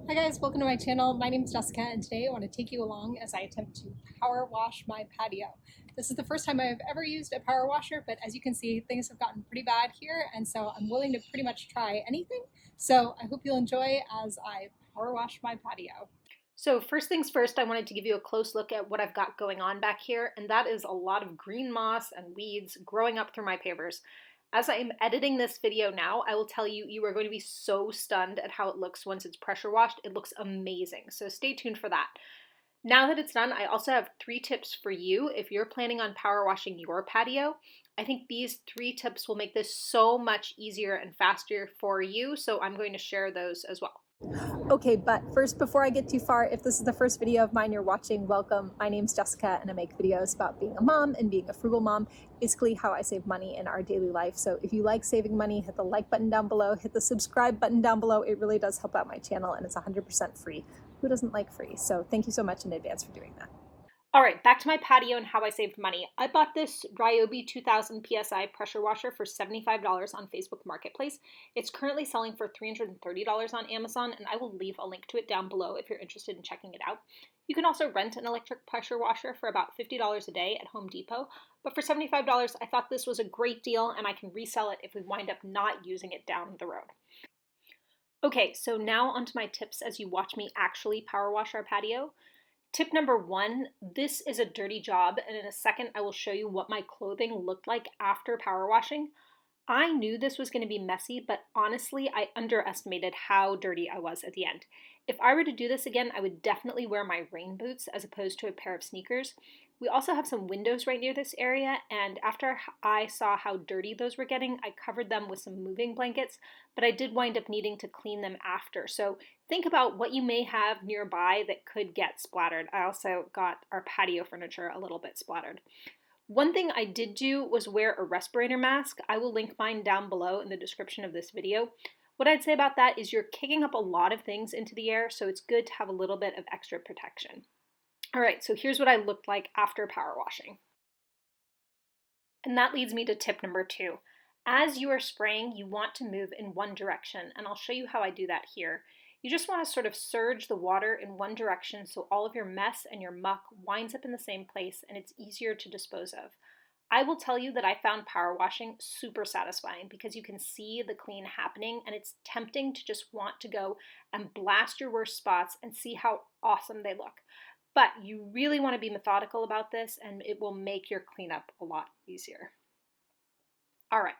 Hi guys, welcome to my channel. My name is Jessica and today I want to take you along as I attempt to power wash my patio. This is the first time I've ever used a power washer, but as you can see, things have gotten pretty bad here, and so I'm willing to pretty much try anything. So I hope you'll enjoy as I power wash my patio. So first things first, I wanted to give you a close look at what I've got going on back here, and that is a lot of green moss and weeds growing up through my pavers. As I am editing this video now, I will tell you, you are going to be so stunned at how it looks once it's pressure washed. It looks amazing, so stay tuned for that. Now that it's done, I also have 3 tips for you if you're planning on power washing your patio. I think these 3 tips will make this so much easier and faster for you, so I'm going to share those as well. Okay, but first, before I get too far, if this is the first video of mine you're watching, welcome. My name's Jessica and I make videos about being a mom and being a frugal mom, basically how I save money in our daily life. So if you like saving money, hit the like button down below, hit the subscribe button down below. It really does help out my channel and it's 100% free. Who doesn't like free? So thank you so much in advance for doing that. All right, back to my patio and how I saved money. I bought this Ryobi 2000 PSI pressure washer for $75 on Facebook Marketplace. It's currently selling for $330 on Amazon, and I will leave a link to it down below if you're interested in checking it out. You can also rent an electric pressure washer for about $50 a day at Home Depot, but for $75, I thought this was a great deal and I can resell it if we wind up not using it down the road. Okay, so now onto my tips as you watch me actually power wash our patio. Tip number 1, this is a dirty job, and in a second I will show you what my clothing looked like after power washing. I knew this was going to be messy, but honestly I underestimated how dirty I was at the end. If I were to do this again, I would definitely wear my rain boots as opposed to a pair of sneakers. We also have some windows right near this area, and after I saw how dirty those were getting, I covered them with some moving blankets, but I did wind up needing to clean them after. So think about what you may have nearby that could get splattered. I also got our patio furniture a little bit splattered. One thing I did do was wear a respirator mask. I will link mine down below in the description of this video. What I'd say about that is you're kicking up a lot of things into the air, so it's good to have a little bit of extra protection. All right, so here's what I looked like after power washing. And that leads me to tip number 2. As you are spraying, you want to move in one direction, and I'll show you how I do that here. You just want to sort of surge the water in one direction so all of your mess and your muck winds up in the same place and it's easier to dispose of. I will tell you that I found power washing super satisfying because you can see the clean happening and it's tempting to just want to go and blast your worst spots and see how awesome they look. But you really want to be methodical about this and it will make your cleanup a lot easier. All right,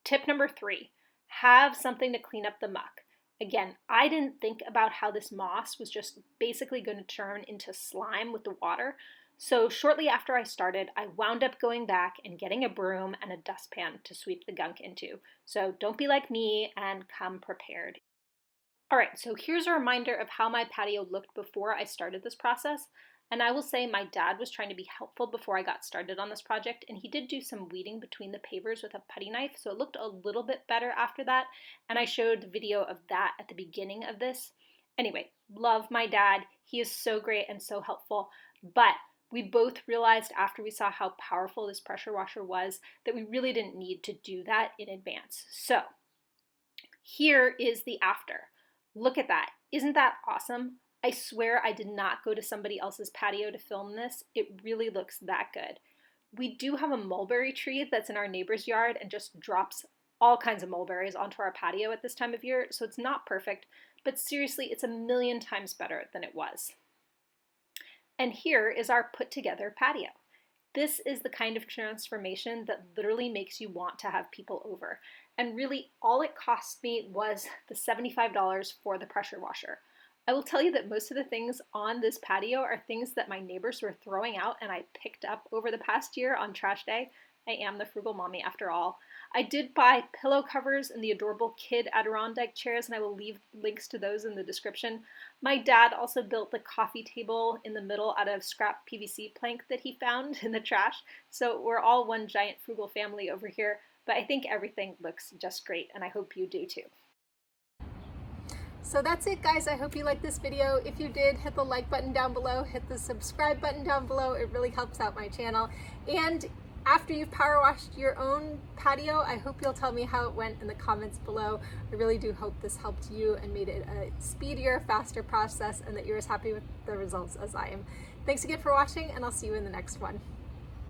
tip number 3, have something to clean up the muck. Again, I didn't think about how this moss was just basically going to turn into slime with the water. So shortly after I started, I wound up going back and getting a broom and a dustpan to sweep the gunk into. So don't be like me and come prepared. All right, so here's a reminder of how my patio looked before I started this process. And I will say my dad was trying to be helpful before I got started on this project, and he did do some weeding between the pavers with a putty knife, so it looked a little bit better after that, and I showed the video of that at the beginning of this. Anyway, love my dad. He is so great and so helpful, but we both realized after we saw how powerful this pressure washer was that we really didn't need to do that in advance. So here is the after. Look at that. Isn't that awesome? I swear I did not go to somebody else's patio to film this. It really looks that good. We do have a mulberry tree that's in our neighbor's yard and just drops all kinds of mulberries onto our patio at this time of year, so it's not perfect, but seriously, it's a million times better than it was. And here is our put together patio. This is the kind of transformation that literally makes you want to have people over. And really, all it cost me was the $75 for the pressure washer. I will tell you that most of the things on this patio are things that my neighbors were throwing out and I picked up over the past year on trash day. I am the frugal mommy after all. I did buy pillow covers and the adorable kid Adirondack chairs, and I will leave links to those in the description. My dad also built the coffee table in the middle out of scrap PVC plank that he found in the trash. So we're all one giant frugal family over here, but I think everything looks just great and I hope you do too. So that's it, guys. I hope you liked this video. If you did, hit the like button down below, hit the subscribe button down below. It really helps out my channel. And after you've power washed your own patio, I hope you'll tell me how it went in the comments below. I really do hope this helped you and made it a speedier, faster process, and that you're as happy with the results as I am. Thanks again for watching, and I'll see you in the next one.